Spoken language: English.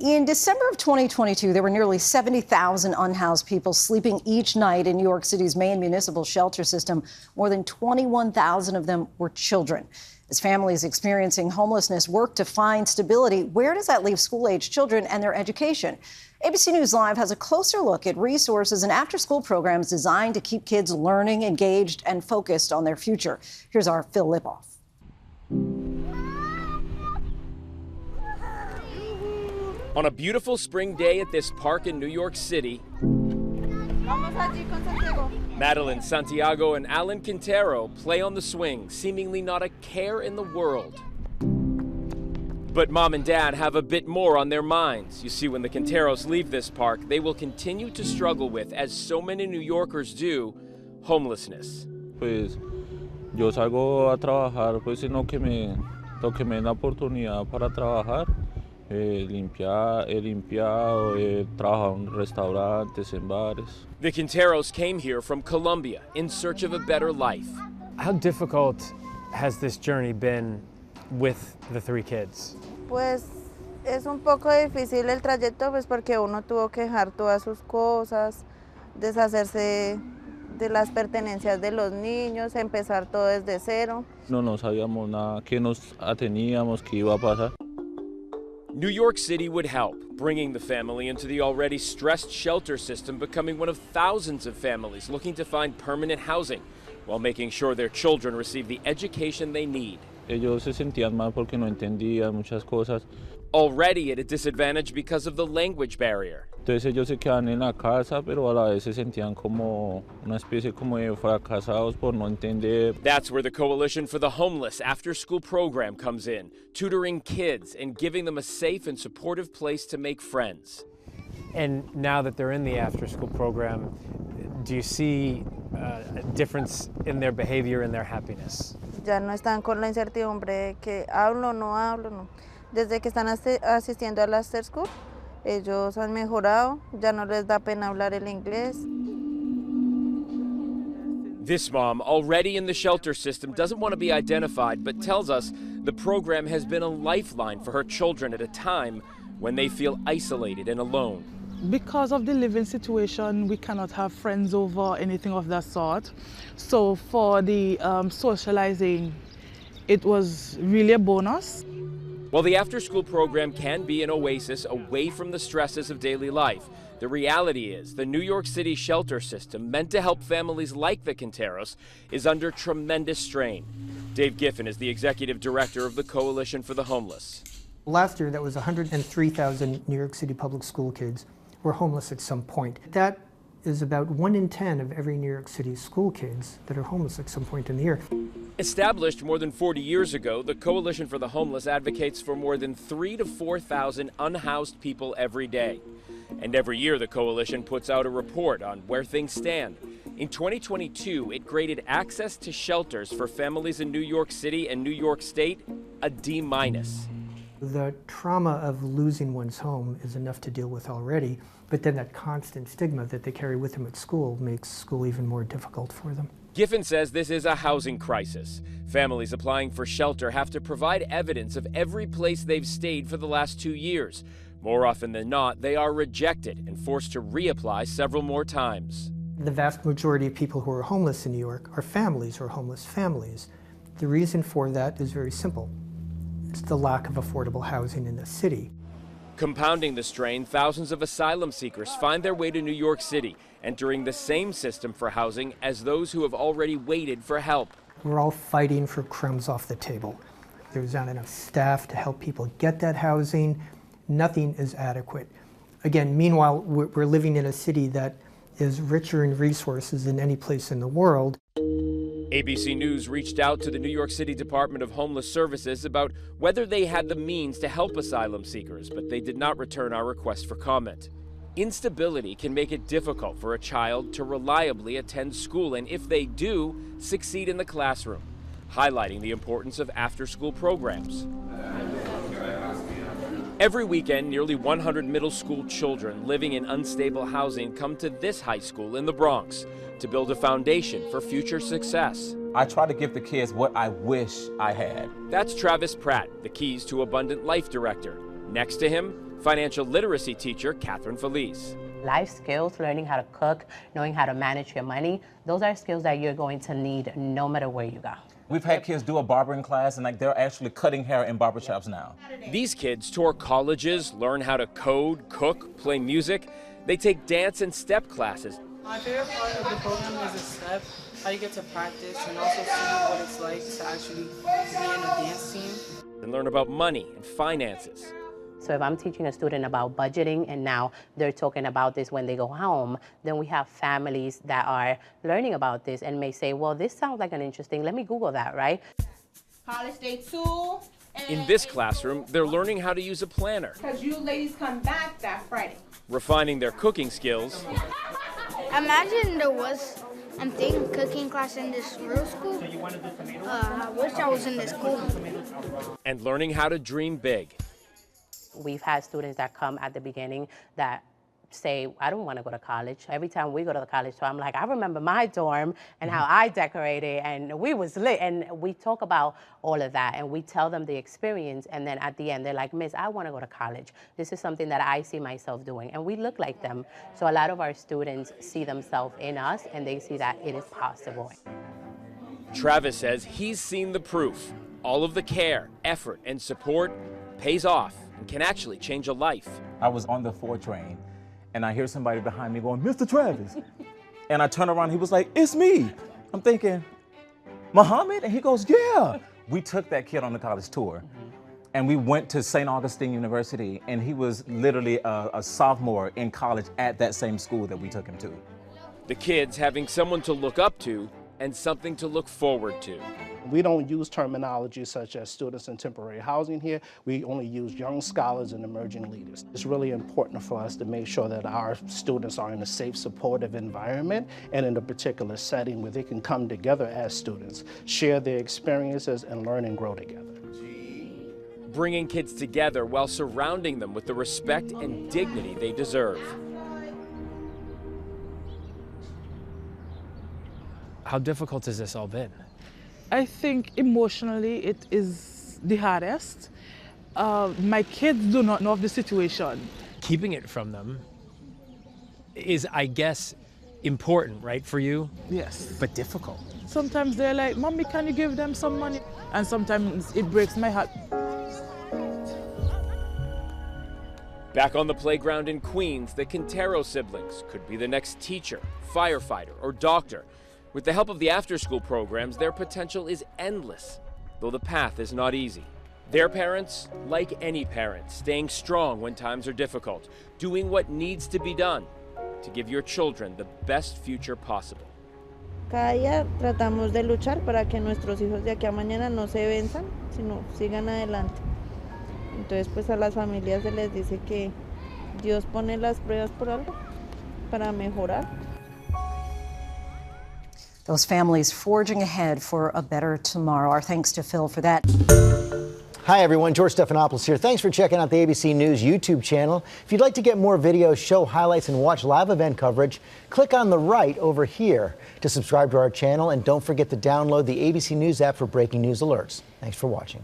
In December of 2022, there were nearly 70,000 unhoused people sleeping each night in New York City's main municipal shelter system. More than 21,000 of them were children. As families experiencing homelessness work to find stability, where does that leave school-age children and their education? ABC News Live has a closer look at resources and after-school programs designed to keep kids learning, engaged, and focused on their future. Here's our Phil Lipof. On a beautiful spring day at this park in New York City, Madeline Santiago and Alan Quintero play on the swing, seemingly not a care in the world. But mom and dad have a bit more on their minds. You see, when the Quinteros leave this park, they will continue to struggle with, as so many New Yorkers do, homelessness. Pues yo salgo a trabajar, pues en lo que me den la oportunidad para trabajar. He limpiado, he trabajado en restaurantes, en bares. The Quinteros came here from Colombia in search of a better life. How difficult has this journey been with the three kids? Pues es un poco difícil el trayecto, pues porque uno tuvo que dejar todas sus cosas, deshacerse de las pertenencias de los niños, empezar todo desde cero. No sabíamos nada, qué nos ateníamos, qué iba a pasar. New York City would help, bringing the family into the already stressed shelter system, becoming one of thousands of families looking to find permanent housing, while making sure their children receive the education they need. Ellos se sentían mal porque no entendían muchas cosas. Already at a disadvantage because of the language barrier. Entonces ellos se quedan en la casa, pero a la vez se sentían como una especie como de fracasados por no entender. That's where the Coalition for the Homeless after-school program comes in, tutoring kids and giving them a safe and supportive place to make friends. And now that they're in the after-school program, do you see a difference in their behavior and their happiness? Ya no están con la incertidumbre de que hablo, no hablo, no. Desde que están asistiendo al after school, ellos han mejorado, ya no les da pena hablar el inglés. This mom, already in the shelter system, doesn't want to be identified, but tells us the program has been a lifeline for her children at a time when they feel isolated and alone. Because of the living situation, we cannot have friends over, anything of that sort. So for the socializing, it was really a bonus. While the after-school program can be an oasis away from the stresses of daily life, the reality is the New York City shelter system, meant to help families like the Quinteros, is under tremendous strain. Dave Giffen is the executive director of the Coalition for the Homeless. Last year, that was 103,000 New York City public school kids were homeless at some point. That is about 1 in 10 of every New York City school kids that are homeless at some point in the year. Established more than 40 years ago, the Coalition for the Homeless advocates for more than 3,000 to 4,000 unhoused people every day. And every year, the coalition puts out a report on where things stand. In 2022, it graded access to shelters for families in New York City and New York State a D-. The trauma of losing one's home is enough to deal with already, but then that constant stigma that they carry with them at school makes school even more difficult for them. Giffen says this is a housing crisis. Families applying for shelter have to provide evidence of every place they've stayed for the last 2 years. More often than not, they are rejected and forced to reapply several more times. The vast majority of people who are homeless in New York are families or homeless families. The reason for that is very simple. It's the lack of affordable housing in the city. Compounding the strain, thousands of asylum seekers find their way to New York City, entering the same system for housing as those who have already waited for help. We're all fighting for crumbs off the table. There's not enough staff to help people get that housing. Nothing is adequate. Again, meanwhile, we're living in a city that is richer in resources than any place in the world. ABC News reached out to the New York City Department of Homeless Services about whether they had the means to help asylum seekers, but they did not return our request for comment. Instability can make it difficult for a child to reliably attend school, and if they do, succeed in the classroom, highlighting the importance of after-school programs. Every weekend, nearly 100 middle school children living in unstable housing come to this high school in the Bronx to build a foundation for future success. I try to give the kids what I wish I had. That's Travis Pratt, the Keys to Abundant Life director. Next to him, Financial literacy teacher Catherine Felice. Life skills, learning how to cook, knowing how to manage your money, those are skills that you're going to need no matter where you go. We've had kids do a barbering class, and like they're actually cutting hair in barbershops now. These kids tour colleges, learn how to code, cook, play music. They take dance and step classes. My favorite part of the program is the step, how you get to practice and also see what it's like to actually be in a dance team. And learn about money and finances. So if I'm teaching a student about budgeting and now they're talking about this when they go home, then we have families that are learning about this and may say, well, this sounds like an interesting, let me Google that, right? College Day 2. In this classroom, they're learning how to use a planner. Because you ladies come back that Friday. Refining their cooking skills. Imagine there was a cooking class in this real school. I wish I was in this school. And learning how to dream big. We've had students that come at the beginning that say, I don't want to go to college. Every time we go to the college tour, I'm like, I remember my dorm and how I decorated and we was lit. And we talk about all of that and we tell them the experience. And then at the end, they're like, Miss, I want to go to college. This is something that I see myself doing. And we look like them. So a lot of our students see themselves in us and they see that it is possible. Travis says he's seen the proof. All of the care, effort, and support pays off and can actually change a life. I was on the 4 train, and I hear somebody behind me going, Mr. Travis. And I turn around, he was like, it's me. I'm thinking, Muhammad? And he goes, yeah. We took that kid on the college tour, and we went to St. Augustine University, and he was literally a sophomore in college at that same school that we took him to. The kids having someone to look up to and something to look forward to. We don't use terminology such as students in temporary housing here. We only use young scholars and emerging leaders. It's really important for us to make sure that our students are in a safe, supportive environment and in a particular setting where they can come together as students, share their experiences, and learn and grow together. Bringing kids together while surrounding them with the respect and dignity they deserve. How difficult has this all been? I think emotionally it is the hardest. My kids do not know of the situation. Keeping it from them is, I guess, important, right, for you? Yes. But difficult. Sometimes they're like, Mommy, can you give them some money? And sometimes it breaks my heart. Back on the playground in Queens, the Quintero siblings could be the next teacher, firefighter, or doctor. With the help of the after-school programs, their potential is endless, though the path is not easy. Their parents, like any parent, staying strong when times are difficult, doing what needs to be done to give your children the best future possible. Cada día tratamos de luchar para que nuestros hijos de aquí a mañana no se venzan, sino sigan adelante. Entonces, pues a las familias se les dice que Dios pone las pruebas por algo, para mejorar. Those families forging ahead for a better tomorrow. Our thanks to Phil for that. Hi, everyone. George Stephanopoulos here. Thanks for checking out the ABC News YouTube channel. If you'd like to get more videos, show highlights, and watch live event coverage, click on the right over here to subscribe to our channel. And don't forget to download the ABC News app for breaking news alerts. Thanks for watching.